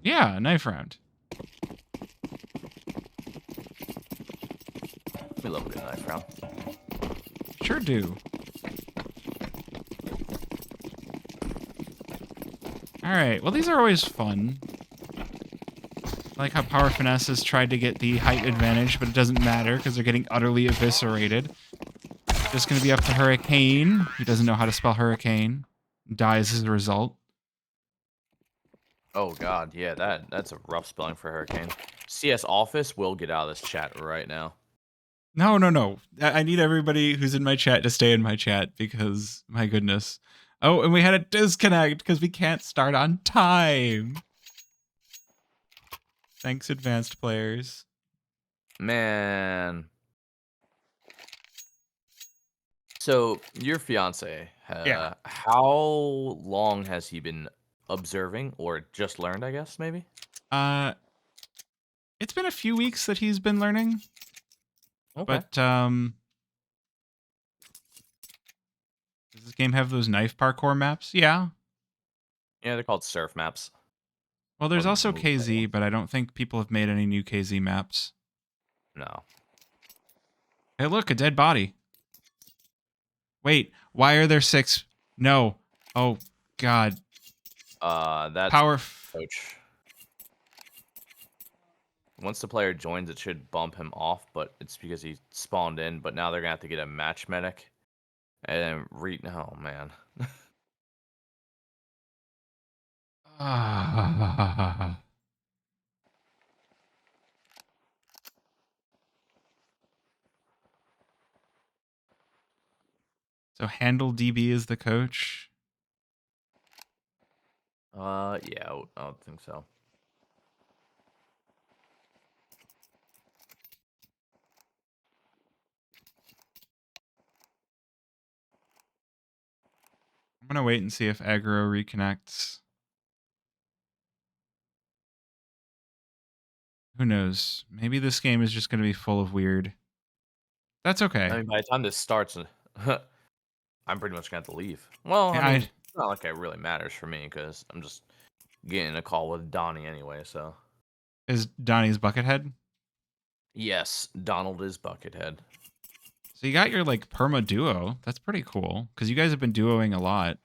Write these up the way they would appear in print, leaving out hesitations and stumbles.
Yeah, knife round. We love a good knife round. Sure do. Alright, well these are always fun. I like how PowerFinesse has tried to get the height advantage, but it doesn't matter because they're getting utterly eviscerated. Just going to be up to Hurricane, who doesn't know how to spell hurricane. Dies as a result. Oh god, yeah, that's a rough spelling for Hurricane. CS Office will get out of this chat right now. No, no, no. I need everybody who's in my chat to stay in my chat because, my goodness. Oh, and we had a disconnect because we can't start on time. Thanks, advanced players. Man. So, your fiance, Yeah. how long has he been observing, or just learned, I guess, maybe? It's been a few weeks that he's been learning. Okay. But, does this game have those knife parkour maps? Yeah. Yeah, they're called surf maps. Well, there's Or also move KZ, ones. but I don't think people have made any new KZ maps. No. Hey, look, a dead body. Wait, why are there 6? No. Oh, God. That's Power. coach. Once the player joins, it should bump him off, but it's because he spawned in. But now they're gonna have to get a match medic, and then oh man. So Handle DB is the coach. Yeah, I don't think so. I'm gonna wait and see if aggro reconnects. Who knows? Maybe this game is just gonna be full of weird. That's okay. I mean, by the time this starts, I'm pretty much gonna have to leave. Well, I mean, it's not like it really matters for me because I'm just getting a call with Donnie anyway. So Is Donnie's Buckethead? yes, Donald is Buckethead. So you got your like perma duo. That's pretty cool because you guys have been duoing a lot.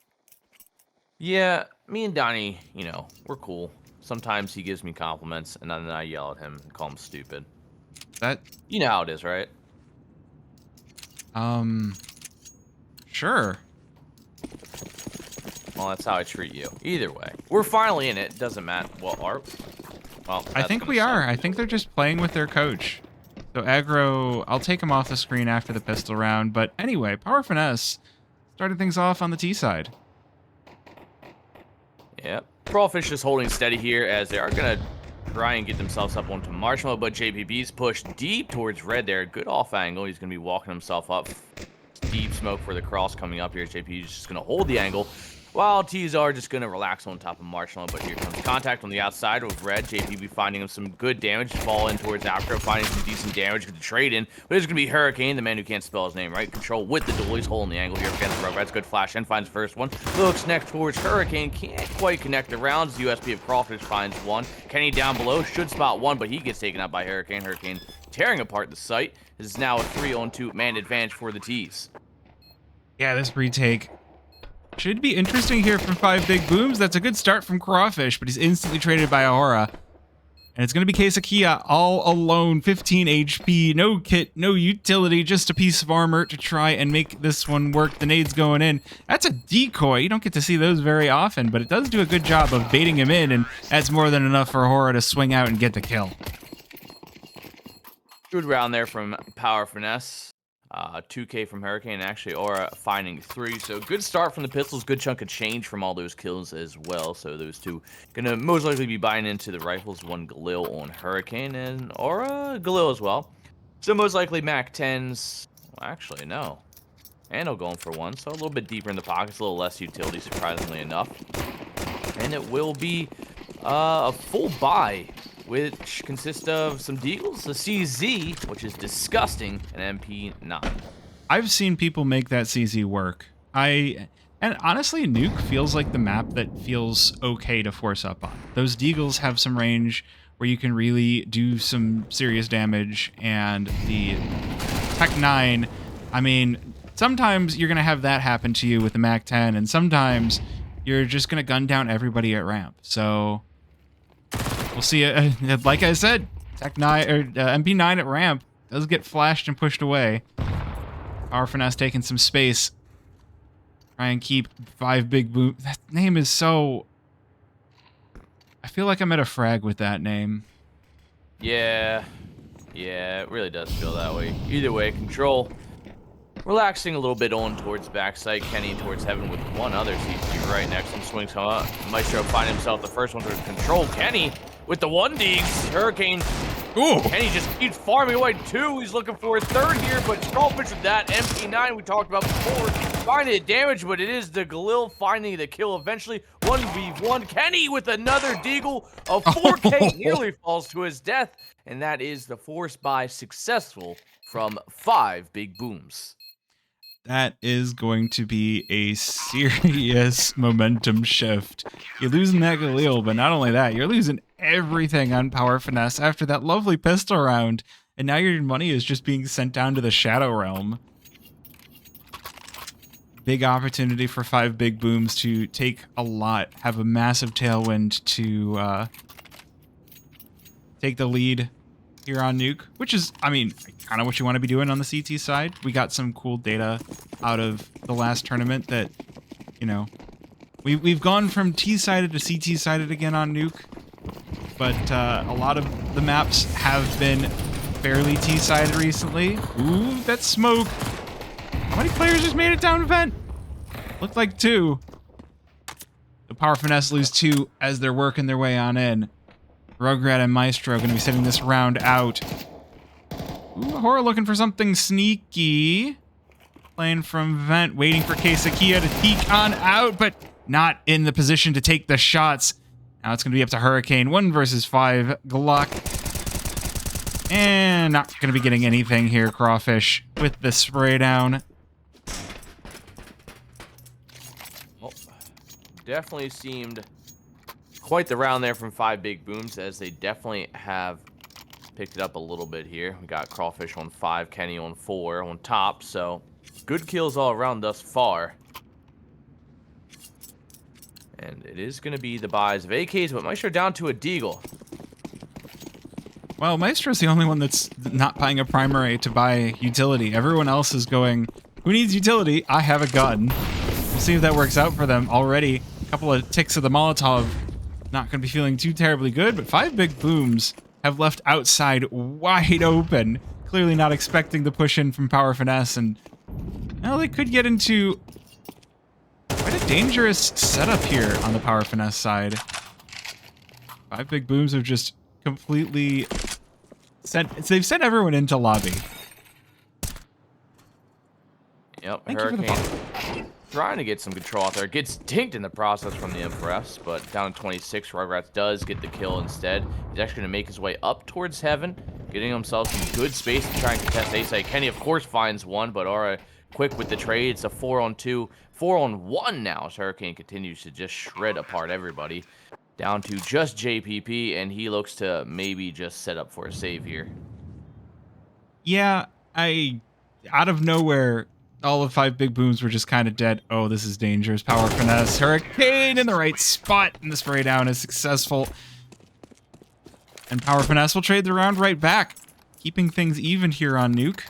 Yeah, me and Donnie, you know, we're cool. Sometimes he gives me compliments, and then I yell at him and call him stupid. That You know how it is, right? Sure. Well, that's how I treat you. Either way, we're finally in it. Doesn't matter. Well, I think we are. I think they're just playing with their coach. So aggro, I'll take him off the screen after the pistol round. But anyway, PowerFinesse started things off on the T side. Yep. Crawfish is holding steady here as they are going to try and get themselves up onto Marshmallow, but JPB's pushed deep towards Red there. Good off angle. He's going to be walking himself up. Deep smoke for the cross coming up here. JP is just going to hold the angle, while T's are just going to relax on top of Marshmallow. But here comes contact on the outside with Red. JPB finding him some good damage. Fall in towards Afro, finding some decent damage with the trade in. But it's going to be Hurricane, the man who can't spell his name, right? Control with the duel. He's holding the angle here against Red. Red's good flash in, finds the first one. Looks next towards Hurricane. Can't quite connect the rounds. The USP of Crawfish finds one. Kenny down below should spot one, but he gets taken out by Hurricane. Hurricane tearing apart the site. This is now a 3-on-2 man advantage for the T's. Yeah, this retake should be interesting here from 5 Big Booms. That's a good start from Crawfish, but he's instantly traded by Aura. And it's going to be Kesakia all alone, 15 HP, no kit, no utility, just a piece of armor to try and make this one work. The nade's going in. That's a decoy. You don't get to see those very often, but it does do a good job of baiting him in, and that's more than enough for Aura to swing out and get the kill. Good round there from PowerFinesse. 2K from Hurricane, and actually Aura finding 3. So good start from the pistols, good chunk of change from all those kills as well. So those two gonna most likely be buying into the rifles. 1 Galil on Hurricane, and Aura Galil as well. So most likely Mac 10s. Well, actually, no. Andal going for 1, so a little bit deeper in the pockets, a little less utility, surprisingly enough. And it will be a full buy, which consists of some deagles, a CZ, which is disgusting, and MP9. I've seen people make that CZ work. And honestly, Nuke feels like the map that feels okay to force up on. Those Deagles have some range where you can really do some serious damage, and the Tech 9, I mean, sometimes you're going to have that happen to you with the Mac 10, and sometimes you're just going to gun down everybody at ramp. So we'll see. Like I said, Tech 9 or MP9 at ramp does get flashed and pushed away. PowerFinesse taking some space. Try and keep 5 Big Boom. That name is so... I feel like I'm at a frag with that name. Yeah, it really does feel that way. Either way, Control relaxing a little bit on towards backside. Kenny towards Heaven with one other CT right next to him. Swings come up. Maestro find himself the first one to Control. Kenny with the 1 Deags. Hurricane. Ooh. Kenny just keeps farming away 2. He's looking for a 3rd here, but Crawfish with that MP9 we talked about before. Finding the damage, but it is the Galil finding the kill eventually. 1v1. Kenny with another Deagle. A 4K nearly falls to his death. And that is the force buy successful from 5 Big Booms. That is going to be a serious momentum shift. You're losing that Galil, but not only that, you're losing everything on PowerFinesse after that lovely pistol round. And now your money is just being sent down to the Shadow Realm. Big opportunity for 5 Big Booms to take a lot, have a massive tailwind to take the lead here on Nuke, which is, I mean, kind of what you want to be doing on the CT side. We got some cool data out of the last tournament that, you know, we've gone from T-sided to CT-sided again on Nuke, but a lot of the maps have been fairly T-sided recently. Ooh, that smoke. How many players just made it down vent? Looked like 2. The PowerFinesse lose 2 as they're working their way on in. Rugrat and Maestro going to be sitting this round out. Ooh, Horror looking for something sneaky. Playing from vent, waiting for Kesakia to peek on out, but not in the position to take the shots. Now it's going to be up to Hurricane. 1 versus 5. Gluck. And not going to be getting anything here, Crawfish, with the spray down. Well, definitely seemed quite the round there from 5 Big Booms, as they definitely have picked it up a little bit here. We got Crawfish on 5, Kenny on 4 on top, so good kills all around thus far. And it is going to be the buys of AKs, but Maestro down to a Deagle. Well, Maestro's the only one that's not buying a primary to buy utility. Everyone else is going, who needs utility? I have a gun. We'll see if that works out for them already. A couple of ticks of the Molotov. Not going to be feeling too terribly good, but 5 Big Booms have left outside wide open. Clearly not expecting the push in from PowerFinesse, and well, they could get into quite a dangerous setup here on the PowerFinesse side. 5 Big Booms have just completely they've sent everyone into lobby. Yep, Thank you for the Hurricane trying to get some control out there. Gets dinked in the process from the Empress, but down 26, Rugrats does get the kill instead. He's actually going to make his way up towards Heaven, getting himself some good space to try and contest ASEA. Kenny, of course, finds one, but Aura quick with the trade. It's a 4-on-2, 4-on-1 now, as Hurricane continues to just shred apart everybody. Down to just JPP, and he looks to maybe just set up for a save here. Yeah, out of nowhere, all of 5 Big Booms were just kind of dead. Oh, this is dangerous. PowerFinesse. Hurricane in the right spot, and the spray down is successful. And PowerFinesse will trade the round right back, keeping things even here on Nuke.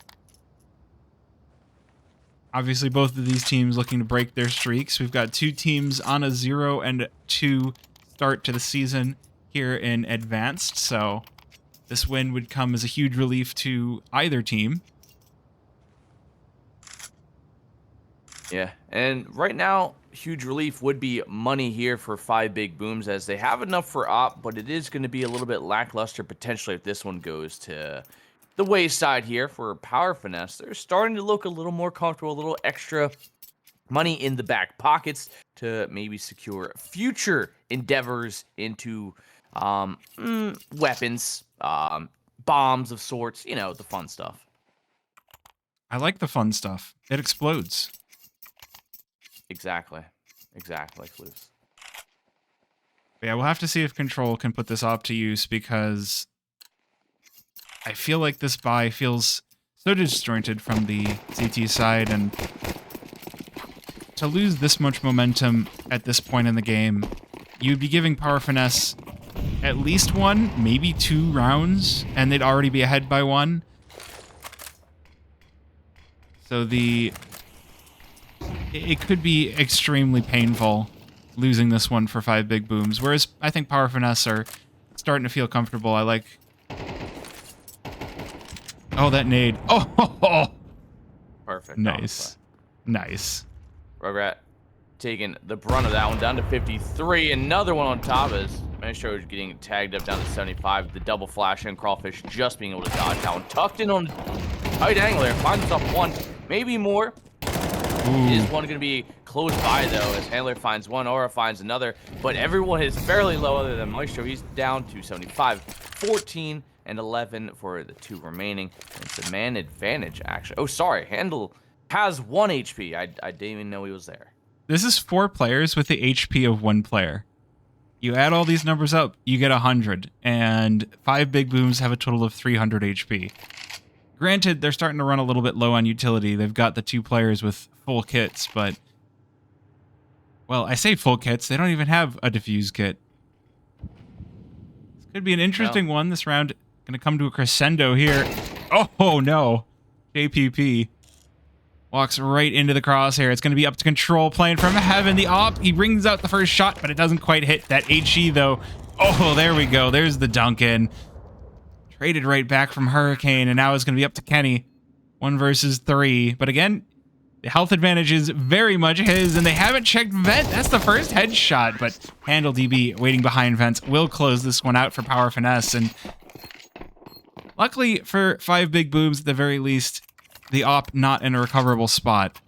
Obviously, both of these teams looking to break their streaks. We've got 2 teams on a 0-2 start to the season here in Advanced, so this win would come as a huge relief to either team. Yeah, and right now, huge relief would be money here for 5 Big Booms, as they have enough for op, but it is going to be a little bit lackluster potentially if this one goes to the wayside here for PowerFinesse. They're starting to look a little more comfortable, a little extra money in the back pockets to maybe secure future endeavors into weapons, bombs of sorts, you know, the fun stuff. I like the fun stuff. It explodes. Exactly. Exactly, Floofs. Yeah, we'll have to see if Control can put this op to use, because I feel like this buy feels so disjointed from the CT side, and to lose this much momentum at this point in the game, you'd be giving PowerFinesse at least 1, maybe 2 rounds, and they'd already be ahead by 1. So it could be extremely painful losing this one for 5 big booms, whereas I think PowerFinesse are starting to feel comfortable. I like... Oh, that nade. Oh! Perfect. Nice. Nice. Rugrat taking the brunt of that one, down to 53. Another one on top is Maestro getting tagged up down to 75. The double flash and Crawfish just being able to dodge that one. Tucked in on tight angle there. Finds himself 1, maybe more. Is one going to be close by, though, as Handler finds 1, Aura finds another. But everyone is fairly low other than Maestro. He's down to 75, 14, and 11 for the 2 remaining. It's a man advantage, actually. Oh, sorry. Handle has 1 HP. I didn't even know he was there. This is 4 players with the HP of 1 player. You add all these numbers up, you get 100. And 5 big booms have a total of 300 HP. Granted, they're starting to run a little bit low on utility. They've got the 2 players with full kits, but... Well, I say full kits. They don't even have a diffuse kit. This could be an interesting one. This round going to come to a crescendo here. Oh, no. JPP walks right into the crosshair. It's going to be up to Control, playing from heaven. The op, he rings out the first shot, but it doesn't quite hit that HE, though. Oh, there we go. There's the dunk in. Traded right back from Hurricane, and now it's going to be up to Kenny. 1 versus 3. But again, the health advantage is very much his, and they haven't checked Vent. That's the first headshot, but Handle DB waiting behind Vents will close this one out for PowerFinesse. And luckily for 5 big booms, at the very least, the op not in a recoverable spot.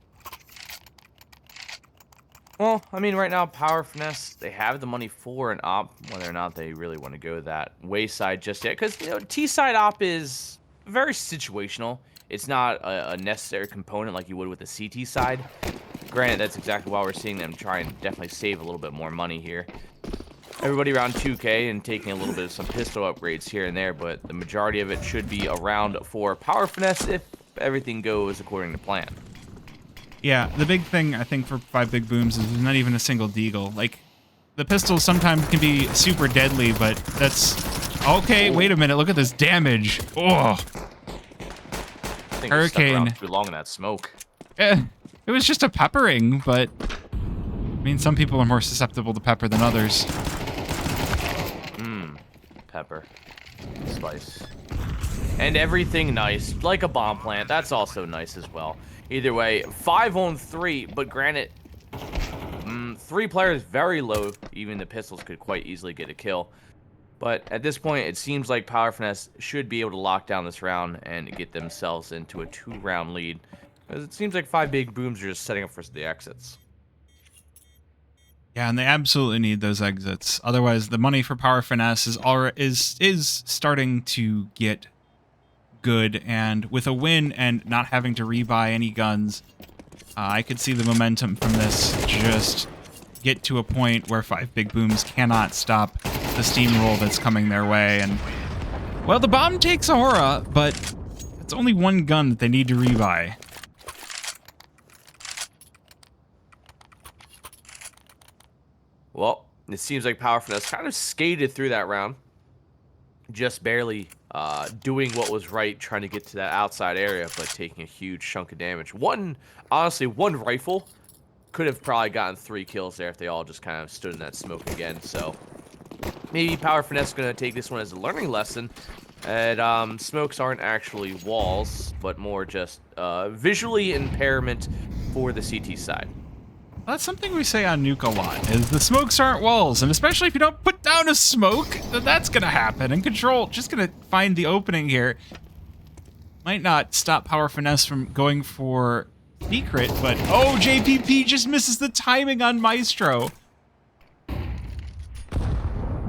Well, I mean, right now, PowerFinesse, they have the money for an op, whether or not they really want to go that wayside just yet. Because, you know, T-side op is very situational. It's not a necessary component like you would with the CT side. Granted, that's exactly why we're seeing them try and definitely save a little bit more money here. Everybody around 2K and taking a little bit of some pistol upgrades here and there, but the majority of it should be around for PowerFinesse if everything goes according to plan. Yeah, the big thing, I think, for 5 big booms is there's not even a single deagle. Like, the pistols sometimes can be super deadly, but that's... Okay, wait a minute, look at this damage. Oh! I think Hurricane. Too long in that smoke. It was just a peppering, but... I mean, some people are more susceptible to pepper than others. Pepper. Spice. And everything nice, like a bomb plant. That's also nice as well. Either way, 5 on 3, but granted, 3 players very low. Even the pistols could quite easily get a kill. But at this point, it seems like PowerFinesse should be able to lock down this round and get themselves into a 2-round lead. Because it seems like 5 big booms are just setting up for the exits. Yeah, and they absolutely need those exits. Otherwise, the money for PowerFinesse is starting to get good, and with a win and not having to rebuy any guns, I could see the momentum from this just get to a point where 5 big booms cannot stop the steamroll that's coming their way. And well, the bomb takes Aura, but it's only 1 gun that they need to rebuy. Well, it seems like PowerFinesse kind of skated through that round, just barely doing what was right, trying to get to that outside area, but taking a huge chunk of damage. Honestly, one rifle could have probably gotten 3 kills there if they all just kind of stood in that smoke again. So maybe PowerFinesse is going to take this one as a learning lesson. And smokes aren't actually walls, but more just visually impairment for the CT side. That's something we say on Nuke a lot, is the smokes aren't walls, and especially if you don't put down a smoke, that's gonna happen. And Control just gonna find the opening here. Might not stop PowerFinesse from going for secret, but oh, JPP just misses the timing on Maestro.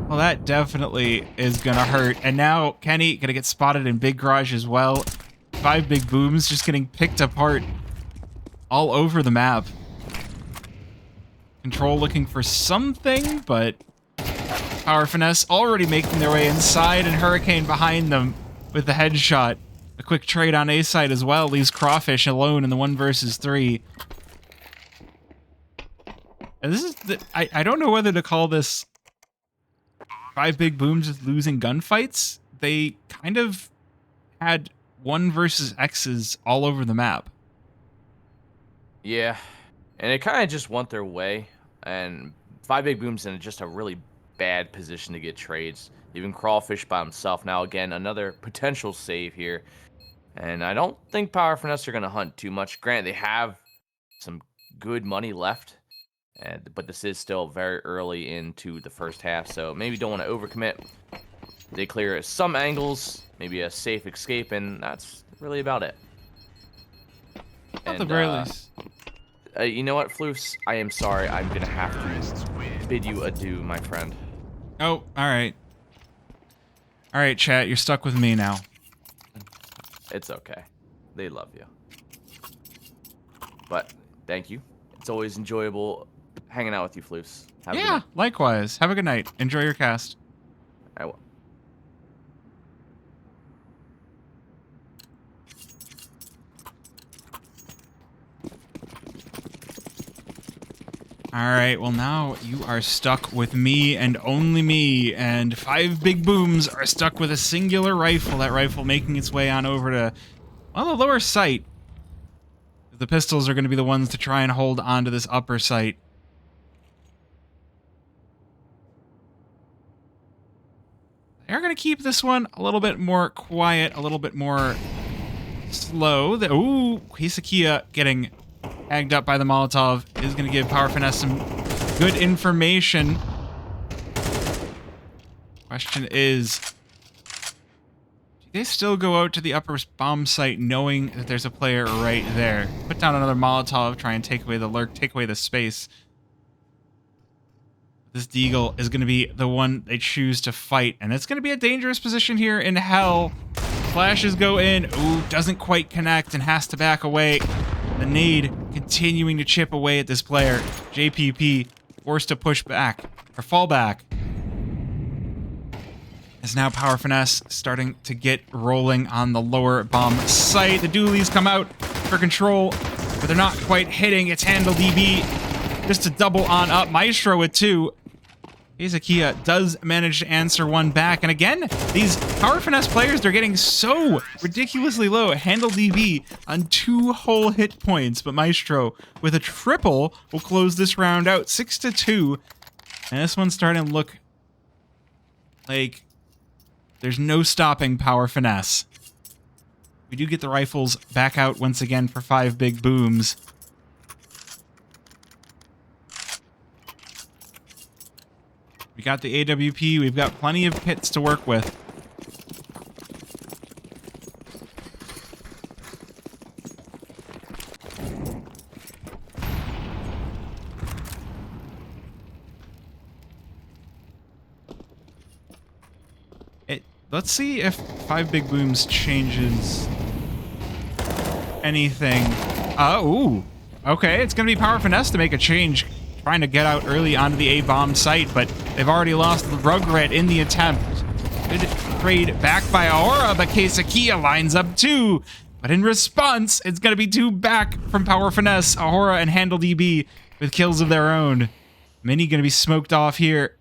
Well, that definitely is gonna hurt. And now Kenny gonna get spotted in Big Garage as well. 5 big booms just getting picked apart all over the map. Control looking for something, but PowerFinesse already making their way inside, and Hurricane behind them with the headshot. A quick trade on A side as well leaves Crawfish alone in the 1 versus 3. And this is I don't know whether to call this 5 Big Booms just losing gunfights. They kind of had 1 versus X's all over the map. Yeah, and it kind of just went their way, and 5 Big Booms in just a really bad position to get trades. Even Crawfish by himself. Now again, another potential save here. And I don't think PowerFinesse are going to hunt too much. Granted, they have some good money left, but this is still very early into the first half, so maybe don't want to overcommit. They clear some angles, maybe a safe escape, and that's really about it. At the very least. You know what, Floofs? I am sorry. I'm going to have to bid you adieu, my friend. Oh, all right. All right, chat, you're stuck with me now. It's okay. They love you. But thank you. It's always enjoyable hanging out with you, Floofs. Yeah, likewise. Have a good night. Enjoy your cast. I will. All right, well now you are stuck with me and only me, and 5 Big Booms are stuck with a singular rifle. That rifle making its way on over to, well, the lower sight. The pistols are going to be the ones to try and hold onto this upper sight. They're going to keep this one a little bit more quiet, a little bit more slow. Ooh, Hisakia getting tagged up by the Molotov is going to give PowerFinesse some good information. Question is, do they still go out to the upper bomb site knowing that there's a player right there? Put down another Molotov, try and take away the lurk, take away the space. This Deagle is going to be the one they choose to fight, and it's going to be a dangerous position here in hell. Flashes go in. Ooh, doesn't quite connect and has to back away. The nade continuing to chip away at this player. JPP forced to push back, or fall back. As now PowerFinesse starting to get rolling on the lower bomb site. The dualies come out for control, but they're not quite hitting. It's Handle DB just to double on up. Maestro with 2. Izakia does manage to answer one back. And again, these PowerFinesse players, they're getting so ridiculously low. Handle DB on 2 whole hit points, but Maestro with a triple will close this round out 6-2. And this one's starting to look like there's no stopping PowerFinesse. We do get the rifles back out once again for 5 Big Booms. We got the AWP. We've got plenty of kits to work with. Let's see if 5 Big Booms changes anything. Ooh. Okay, it's going to be PowerFinesse to make a change. Trying to get out early onto the A-bomb site, but they've already lost the Rugrat in the attempt. Good trade back by Aura, but Keisakia lines up 2. But in response, it's going to be 2 back from PowerFinesse, Aura, and Handle DB with kills of their own. Mini going to be smoked off here.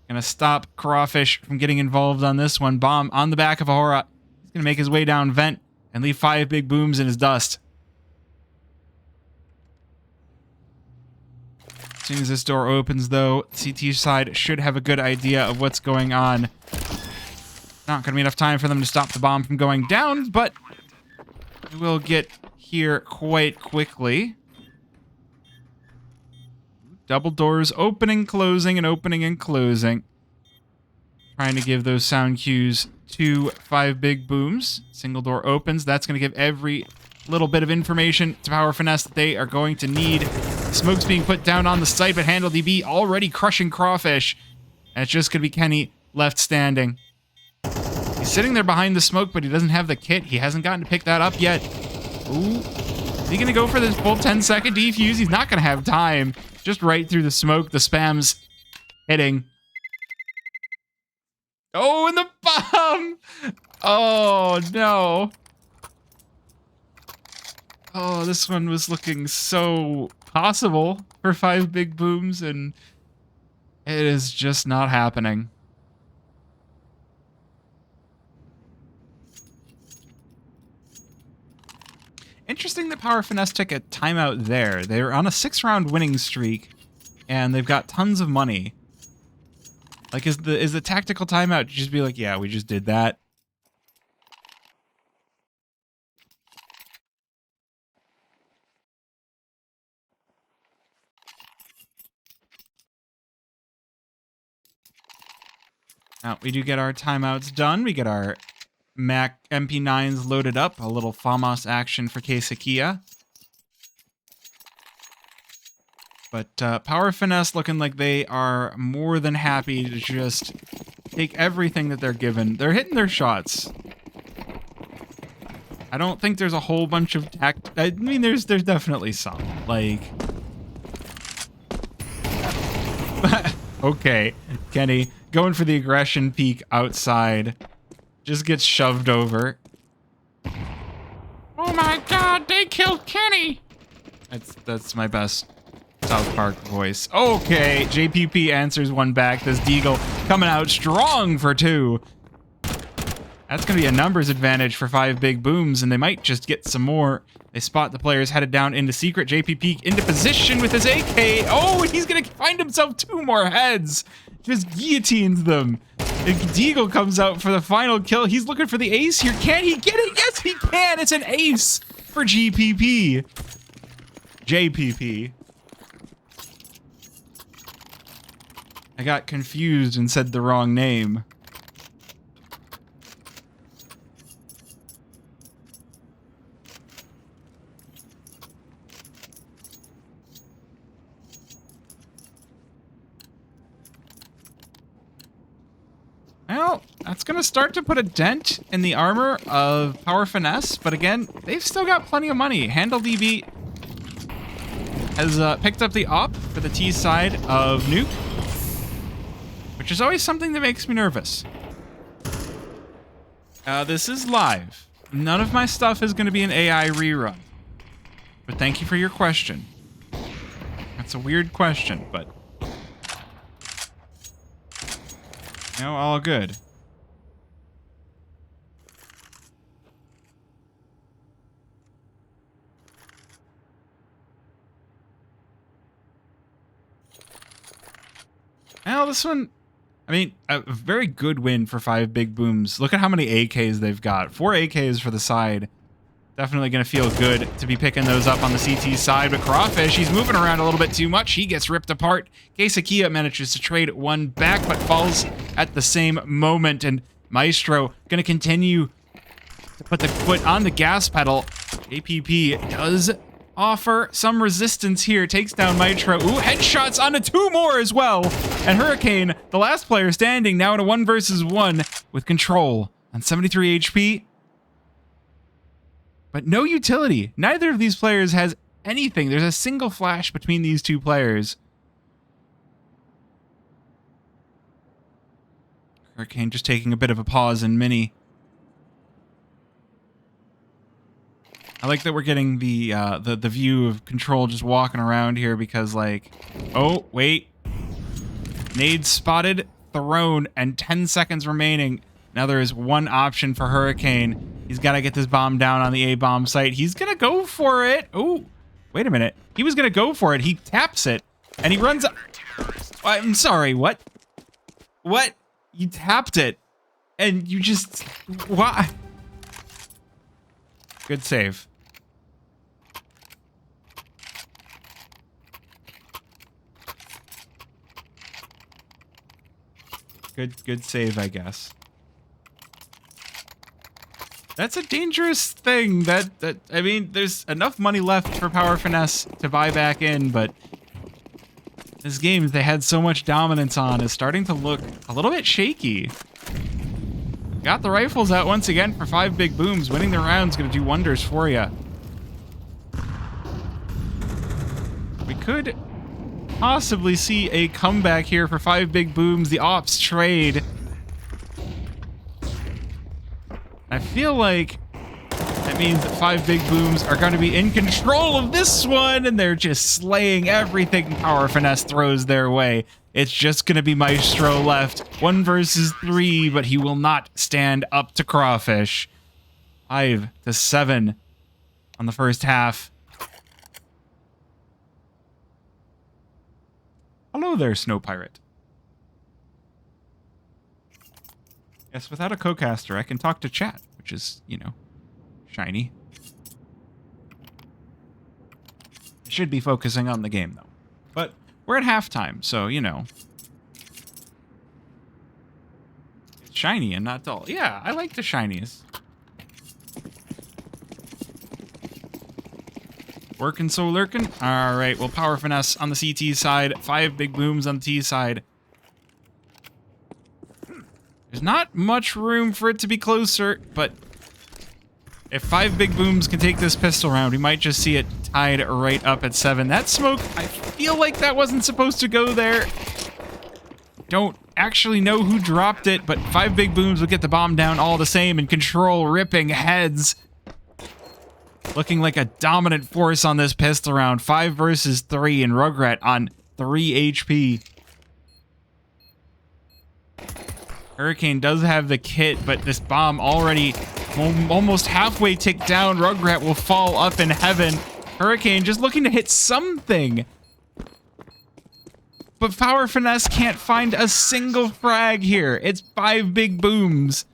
Going to stop Crawfish from getting involved on this one. Bomb on the back of Aura. He's going to make his way down vent and leave 5 Big Booms in his dust. As soon as this door opens, though, CT side should have a good idea of what's going on. Not going to be enough time for them to stop the bomb from going down, but we will get here quite quickly. Double doors opening, closing, and opening and closing. Trying to give those sound cues to 5 Big Booms. Single door opens. That's going to give every little bit of information to PowerFinesse that they are going to need. Smoke's being put down on the site, but Handle DB already crushing Crawfish. And it's just going to be Kenny left standing. He's sitting there behind the smoke, but he doesn't have the kit. He hasn't gotten to pick that up yet. Ooh. Is he going to go for this full 10-second defuse? He's not going to have time. Just right through the smoke. The spam's hitting. Oh, and the bomb! Oh, no. Oh, this one was looking so possible for 5 big booms, and it is just not happening. Interesting that PowerFinesse took a timeout there. They're on a 6-round winning streak, and they've got tons of money. Like, is the tactical timeout to just be like, yeah, we just did that? Now, we do get our timeouts done. We get our Mac MP9s loaded up. A little FAMAS action for ESEA. But PowerFinesse looking like they are more than happy to just take everything that they're given. They're hitting their shots. I don't think there's a whole bunch of I mean, there's definitely some. Like, okay, Kenny going for the aggression peak outside, just gets shoved over. Oh my God! They killed Kenny. That's my best South Park voice. Okay, JPP answers one back. This Deagle coming out strong for 2. That's going to be a numbers advantage for 5 big booms, and they might just get some more. They spot the players headed down into secret. JPP into position with his AK. Oh, and he's going to find himself 2 more heads. Just guillotines them. And Deagle comes out for the final kill. He's looking for the ace here. Can he get it? Yes, he can. It's an ace for GPP. JPP. I got confused and said the wrong name. Well, that's going to start to put a dent in the armor of PowerFinesse, but again, they've still got plenty of money. HandleDB has picked up the op for the T side of Nuke, which is always something that makes me nervous. This is live. None of my stuff is going to be an AI rerun, but thank you for your question. That's a weird question, but no, all good. Well, this one, I mean, a very good win for 5 big booms. Look at how many AKs they've got. 4 AKs for the side. Definitely going to feel good to be picking those up on the CT side. But Crawfish, he's moving around a little bit too much. He gets ripped apart. ESEA manages to trade one back, but falls at the same moment. And Maestro going to continue to put the foot on the gas pedal. APP does offer some resistance here. Takes down Maestro. Ooh, headshots onto 2 more as well. And Hurricane, the last player standing, now in a 1 versus 1 with control on 73 HP. But no utility. Neither of these players has anything. There's a single flash between these 2 players. Hurricane just taking a bit of a pause in mini. I like that we're getting the view of control just walking around here because, like, oh, wait. Nade spotted, thrown, and 10 seconds remaining. Now there is one option for Hurricane. He's got to get this bomb down on the A-bomb site. He's going to go for it. Oh, wait a minute. He was going to go for it. He taps it, and he runs up. I'm sorry, what? What? You tapped it, and you just... Why? Good save. Good save, I guess. That's a dangerous thing. I mean, there's enough money left for PowerFinesse to buy back in, but this game they had so much dominance on is starting to look a little bit shaky. Got the rifles out once again for 5 big booms. Winning the round's gonna do wonders for you. could possibly see a comeback here for 5 Big Booms, the ops trade. I feel like that means that 5 Big Booms are going to be in control of this one, and they're just slaying everything PowerFinesse throws their way. It's just going to be Maestro left. 1 versus 3, but he will not stand up to Crawfish. 5-7 on the first half. Hello there, Snow Pirate. Yes, without a co-caster, I can talk to chat, which is, you know, shiny. I should be focusing on the game, though. But we're at halftime, so, you know. It's shiny and not dull. Yeah, I like the shinies. Working so lurking. All right, well, PowerFinesse on the CT side, 5 Big Booms on the T side. There's not much room for it to be closer, but if 5 Big Booms can take this pistol round, we might just see it tied right up at 7. That smoke, I feel like that wasn't supposed to go there. Don't actually know who dropped it, but 5 Big Booms will get the bomb down all the same and control ripping heads. Looking like a dominant force on this pistol round. 5 versus 3, and Rugrat on 3 HP. Hurricane does have the kit, but this bomb already almost halfway ticked down. Rugrat will fall up in heaven. Hurricane just looking to hit something. But PowerFinesse can't find a single frag here. It's 5 Big Booms.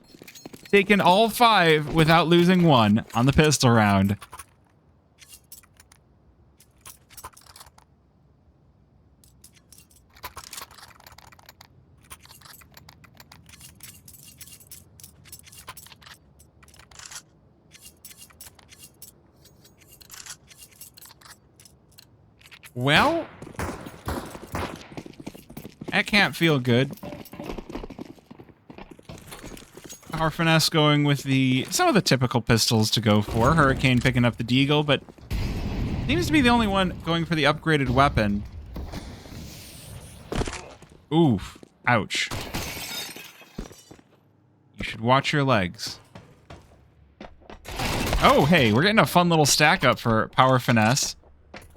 Taking all 5 without losing 1 on the pistol round. Well, that can't feel good. PowerFinesse going with some of the typical pistols to go for. Hurricane picking up the Deagle, but seems to be the only one going for the upgraded weapon. Oof. Ouch. You should watch your legs. Oh, hey, we're getting a fun little stack up for PowerFinesse.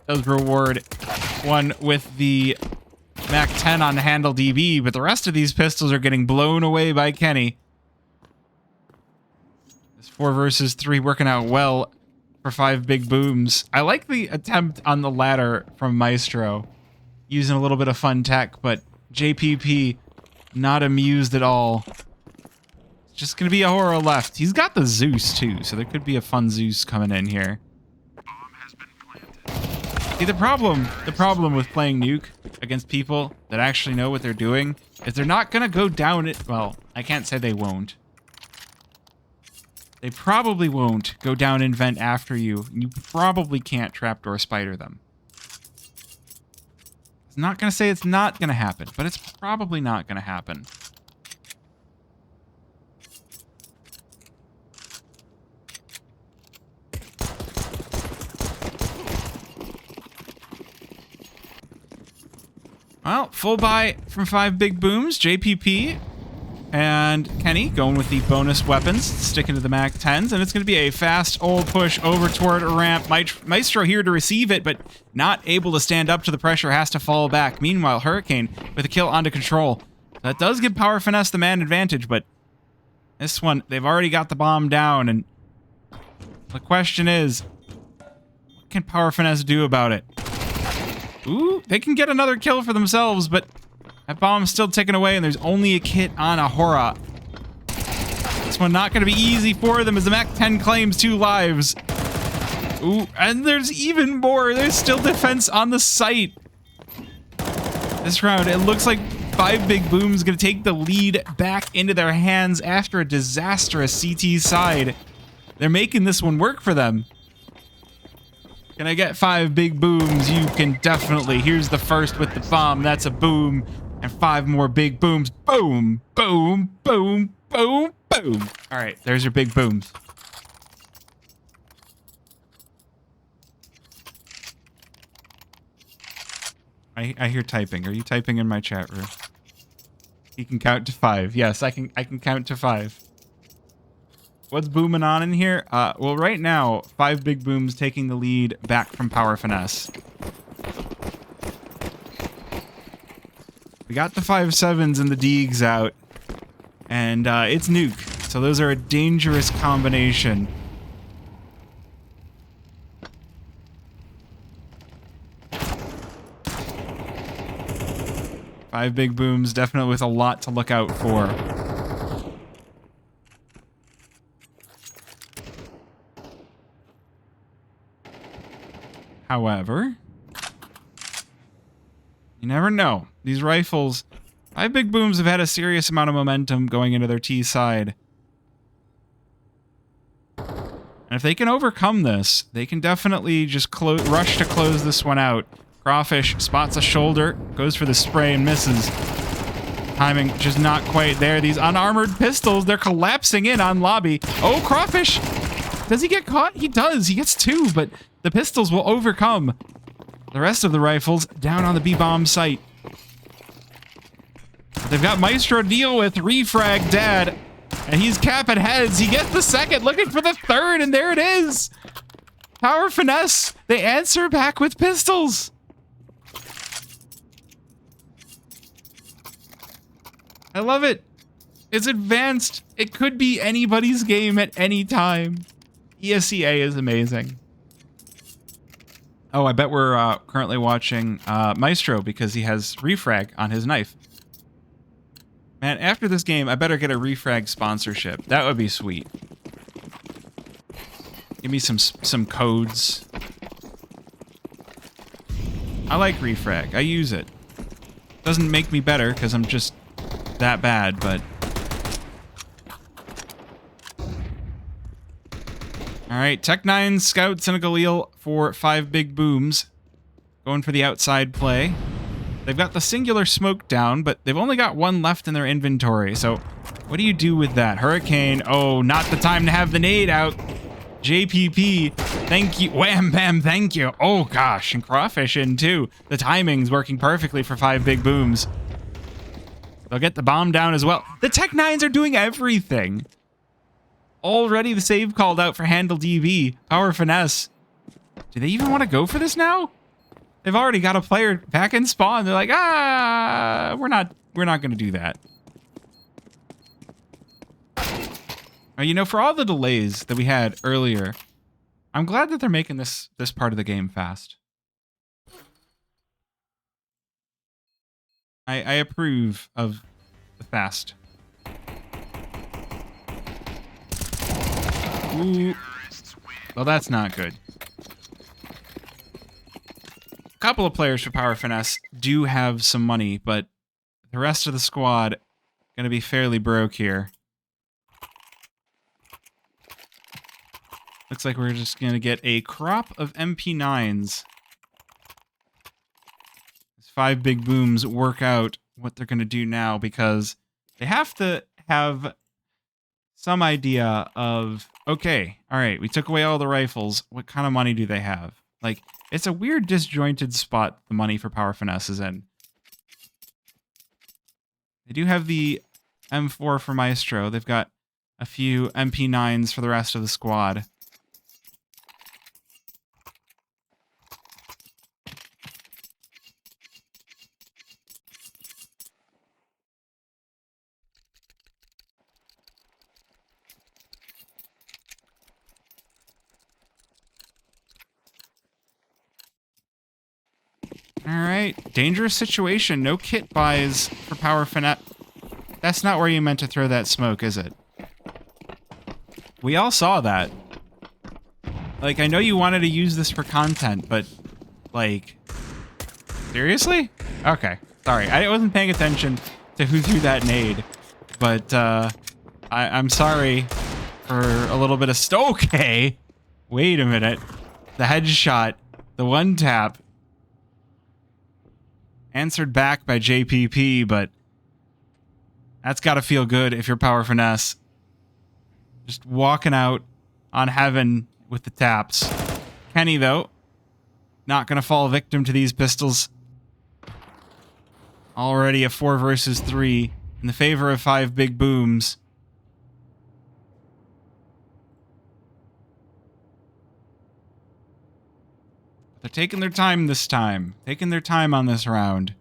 Does reward one with the Mac 10 on handle DB, but the rest of these pistols are getting blown away by Kenny. 4 versus 3 working out well for 5 Big Booms. I like the attempt on the ladder from Maestro. Using a little bit of fun tech, but JPP not amused at all. It's just going to be a horror left. He's got the Zeus too, so there could be a fun Zeus coming in here. See, the problem with playing Nuke against people that actually know what they're doing is they're not going to go down it. Well, I can't say they won't. They probably won't go down and vent after you. You probably can't trapdoor spider them. It's not going to say it's not going to happen, but it's probably not going to happen. Well, full buy from 5 Big Booms, JPP. And Kenny going with the bonus weapons, sticking to the Mac 10s, and it's going to be a fast old push over toward a ramp. Maestro here to receive it, but not able to stand up to the pressure, has to fall back. Meanwhile, Hurricane with a kill onto control. That does give PowerFinesse the man advantage, but this one, they've already got the bomb down, and the question is, what can PowerFinesse do about it? Ooh, they can get another kill for themselves, but that bomb's still ticking away, and there's only a kit on Ahura. This one not going to be easy for them as the Mac 10 claims 2 lives. Ooh, and there's even more. There's still defense on the site. This round, it looks like 5 Big Booms going to take the lead back into their hands after a disastrous CT side. They're making this one work for them. Can I get 5 Big Booms? You can definitely. Here's the first with the bomb. That's a boom. And 5 more Big Booms. Boom, boom, boom, boom, boom. All right, there's your Big Booms. I hear typing. Are you typing in my chat room? He can count to 5. Yes, I can count to 5. What's booming on in here? Well, right now, 5 big booms taking the lead back from PowerFinesse. We got the 5-7s and the Deegs out, and it's Nuke. So those are a dangerous combination. Five big booms, definitely with a lot to look out for. However, you never know. These rifles, 5 big booms have had a serious amount of momentum going into their T side. And if they can overcome this, they can definitely just rush to close this one out. Crawfish spots a shoulder, goes for the spray and misses. Timing just not quite there. These unarmored pistols, they're collapsing in on lobby. Oh, Crawfish! Does he get caught? He does. He gets 2, but the pistols will overcome the rest of the rifles down on the B-bomb site. They've got Maestro to deal with. Refrag Dad. And he's capping heads. He gets the second, looking for the third, and there it is. PowerFinesse. They answer back with pistols. I love it. It's advanced. It could be anybody's game at any time. ESEA is amazing. Oh, I bet we're currently watching Maestro because he has refrag on his knife. Man, after this game, I better get a refrag sponsorship. That would be sweet. Give me some codes. I like refrag. I use it. Doesn't make me better because I'm just that bad, but... Alright, Tech-9 scouts and a Galil for 5 big booms. Going for the outside play. They've got the singular smoke down, but they've only got 1 left in their inventory, so what do you do with that? Hurricane, oh, not the time to have the nade out. JPP, thank you. Wham, bam, thank you. Oh, gosh, and Crawfish in, too. The timing's working perfectly for 5 big booms. They'll get the bomb down as well. The Tech-9s are doing everything. Already the save called out for Handle DB. PowerFinesse. Do they even want to go for this now? They've already got a player back in spawn. They're like, we're not going to do that. You know, for all the delays that we had earlier, I'm glad that they're making this part of the game fast. I approve of the fast. Ooh. Well, that's not good. A couple of players for PowerFinesse do have some money, but the rest of the squad going to be fairly broke here. Looks like we're just going to get a crop of MP9s. These 5 big booms work out what they're going to do now because they have to have some idea of, okay, all right, we took away all the rifles. What kind of money do they have? Like, it's a weird disjointed spot the money for PowerFinesse is in. They do have the M4 for Maestro. They've got a few MP9s for the rest of the squad. Alright, dangerous situation. No kit buys for PowerFinesse. That's not where you meant to throw that smoke, is it? We all saw that. Like, I know you wanted to use this for content, but, like, seriously? Okay, sorry. I wasn't paying attention to who threw that nade, but I'm sorry for a little bit of okay. Wait a minute. The headshot, the one tap. Answered back by JPP, but that's got to feel good if you're PowerFinesse. Just walking out on heaven with the taps. Kenny, though, not going to fall victim to these pistols. Already a 4 versus 3 in the favor of 5 big booms. They're taking their time this time. Taking their time on this round.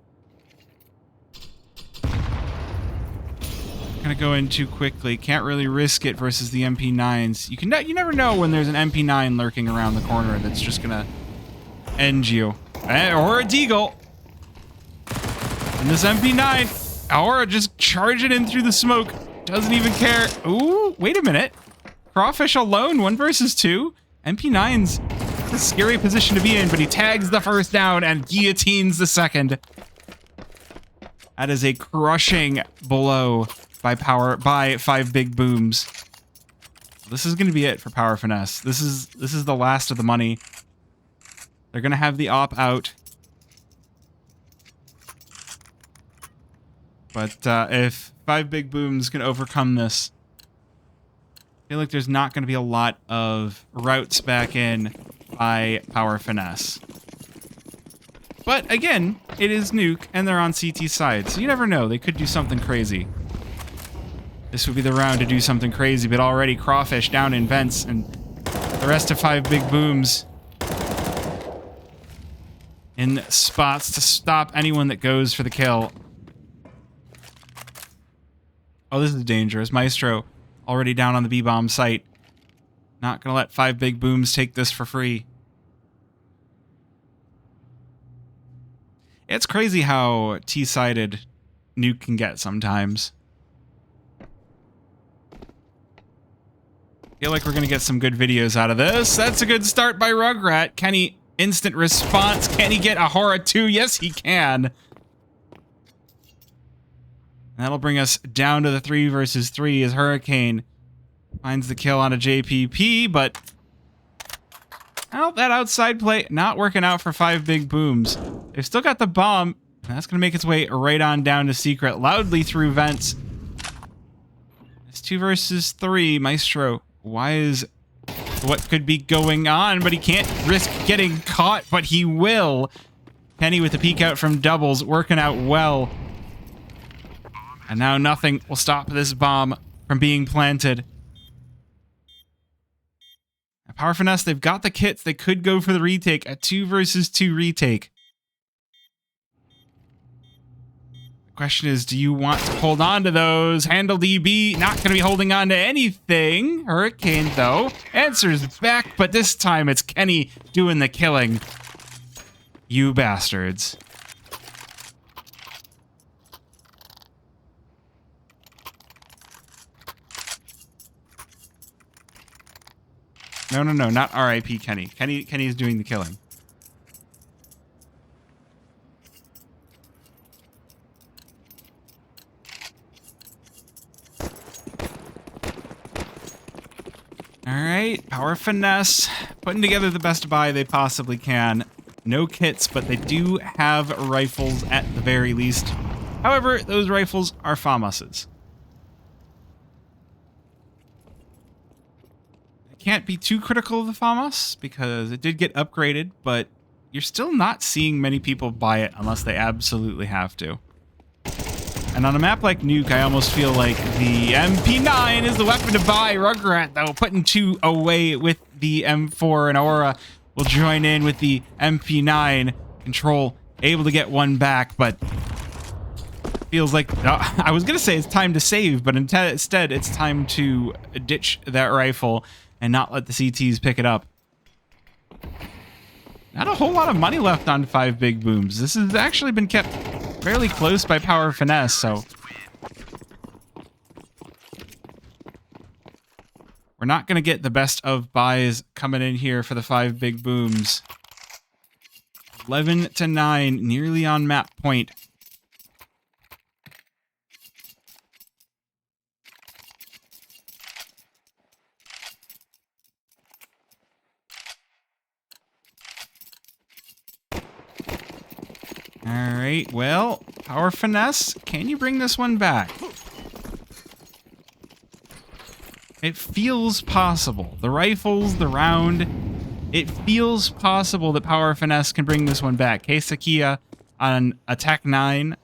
Gonna go in too quickly. Can't really risk it versus the MP9s. You never know when there's an MP9 lurking around the corner that's just gonna end you. Or a Deagle. And this MP9, Aura just charging in through the smoke. Doesn't even care. Ooh, wait a minute. Crawfish alone, 1 versus 2. MP9's a scary position to be in, but he tags the first down and guillotines the second. That is a crushing blow by 5 big booms. This is going to be it for PowerFinesse. This is the last of the money. They're going to have the op out. But if 5 big booms can overcome this, I feel like there's not going to be a lot of routes back in by PowerFinesse. But again, it is Nuke, and they're on CT side, so you never know. They could do something crazy. This would be the round to do something crazy, but already Crawfish down in vents, and the rest of 5 big booms in spots to stop anyone that goes for the kill. Oh, this is dangerous. Maestro already down on the B-bomb site. Not gonna let 5 big booms take this for free. It's crazy how T-sided Nuke can get sometimes. Feel like we're gonna get some good videos out of this. That's a good start by Rugrat. Can he instant response? Can he get a Hora 2? Yes, he can. And that'll bring us down to the 3 versus 3 as Hurricane finds the kill on a JPP, but well, that outside play not working out for 5 big booms. They've still got the bomb, and that's going to make its way right on down to Secret, loudly through vents. It's 2 versus 3. Maestro, wise what could be going on, but he can't risk getting caught, but he will. Penny with the peek out from doubles, working out well. And now nothing will stop this bomb from being planted. At PowerFinesse, they've got the kits. They could go for the retake, a 2 versus 2 retake. The question is, do you want to hold on to those? Handle DB, not going to be holding on to anything. Hurricane, though, answers back, but this time it's Kenny doing the killing. You bastards. No, not R.I.P. Kenny. Kenny's doing the killing. Alright, PowerFinesse putting together the best buy they possibly can. No kits, but they do have rifles at the very least. However, those rifles are FAMAS's. Can't be too critical of the FAMAS because it did get upgraded, but you're still not seeing many people buy it unless they absolutely have to. And on a map like Nuke, I almost feel like the MP9 is the weapon to buy. Rugrat, though, putting 2 away with the M4, and Aura will join in with the MP9. Control able to get 1 back, but feels like I was gonna say it's time to save, but instead it's time to ditch that rifle and not let the CTs pick it up. Not a whole lot of money left on 5 big booms. This has actually been kept fairly close by PowerFinesse, so we're not going to get the best of buys coming in here for the 5 big booms. 11-9, nearly on map point. Alright, well, PowerFinesse, can you bring this one back? It feels possible. The rifles, the round, it feels possible that PowerFinesse can bring this one back. Kesakia on attack 9.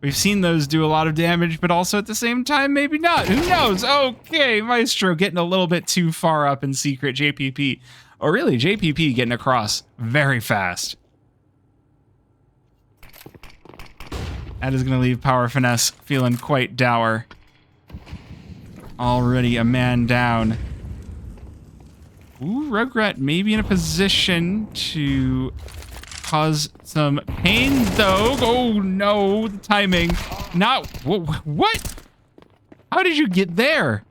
We've seen those do a lot of damage, but also at the same time, maybe not. Who knows? Okay, Maestro getting a little bit too far up in secret. JPP, or really JPP getting across very fast. That is going to leave PowerFinesse feeling quite dour. Already a man down. Ooh, Rugrat may be in a position to cause some pain, though. Oh, no, the timing. Not... What? How did you get there?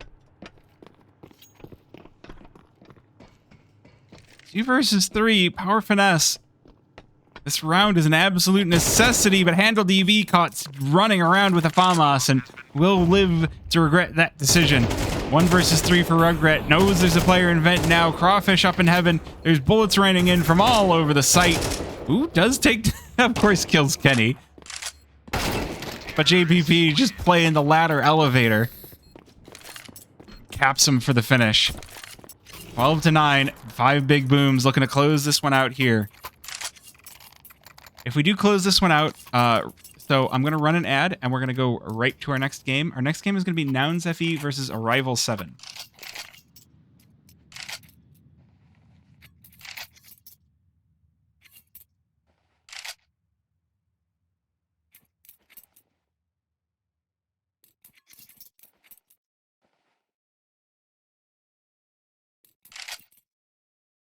2 versus 3, PowerFinesse. This round is an absolute necessity, but Handle DB caught running around with a FAMAS and will live to regret that decision. 1 versus 3 for Rugrat. Knows there's a player in vent now. Crawfish up in heaven. There's bullets raining in from all over the site. Ooh, does take... of course, kills Kenny. But JPP just playing the ladder elevator. Caps him for the finish. 12-9. 5 big booms. Looking to close this one out here. If we do close this one out, so I'm going to run an ad, and we're going to go right to our next game. Our next game is going to be Nouns FE versus Arrival 7.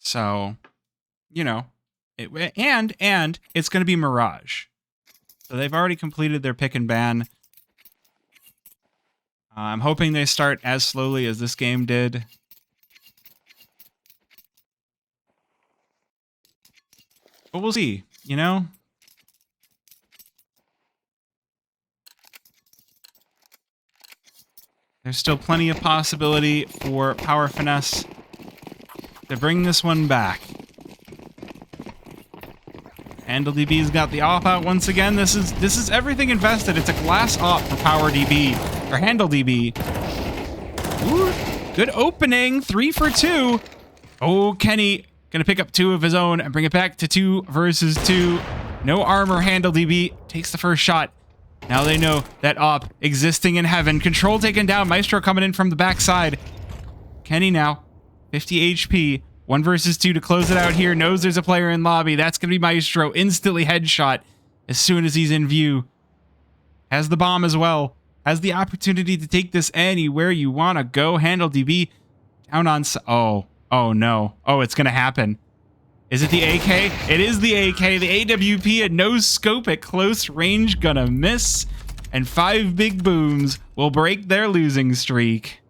So, you know, and it's going to be Mirage. So they've already completed their pick and ban. I'm hoping they start as slowly as this game did. But we'll see, you know? There's still plenty of possibility for PowerFinesse to bring this one back. Handle DB's got the op out once again. This is everything invested. It's a glass op for Power DB or Handle DB. Ooh, good opening. 3 for 2. Oh, Kenny gonna pick up 2 of his own and bring it back to 2 versus 2. No armor. Handle DB takes the first shot. Now they know that op existing in heaven. Control taken down. Maestro coming in from the backside. Kenny now 50 HP. 1 versus 2 to close it out here. Knows there's a player in lobby. That's going to be Maestro. Instantly headshot as soon as he's in view. Has the bomb as well. Has the opportunity to take this anywhere you want to go. Handle DB down on... Oh no. Oh, it's going to happen. Is it the AK? It is the AK. The AWP at no scope at close range. Gonna miss. And 5 big booms will break their losing streak.